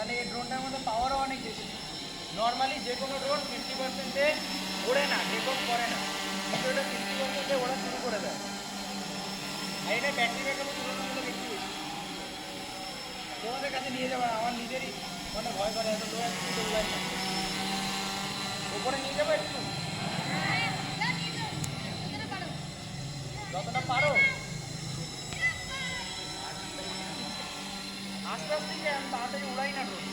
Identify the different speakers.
Speaker 1: মানে এই ড্রোনটার মধ্যে পাওয়ারও অনেক বেশি। নর্মালি যে কোনো ড্রোন 50%-এ ওড়ে না, টেক অফ করে না, কিন্তু এটা 50%-এ ওড়া শুরু করে দেয়। আর এটা ব্যাটারি ব্যাকআপও তুলনামূলক একটু বেশি। তোমাদের কাছে নিয়ে যাবে, আমার নিজেরই মানে ভয় করে, এত লো অ্যাক্সিডেন্ট উড়াই না। ওপরে নিয়ে যাবো একটু, যতটা পারো আস্তে আস্তে, আমি তাড়াতাড়ি উড়াই না ড্রোন।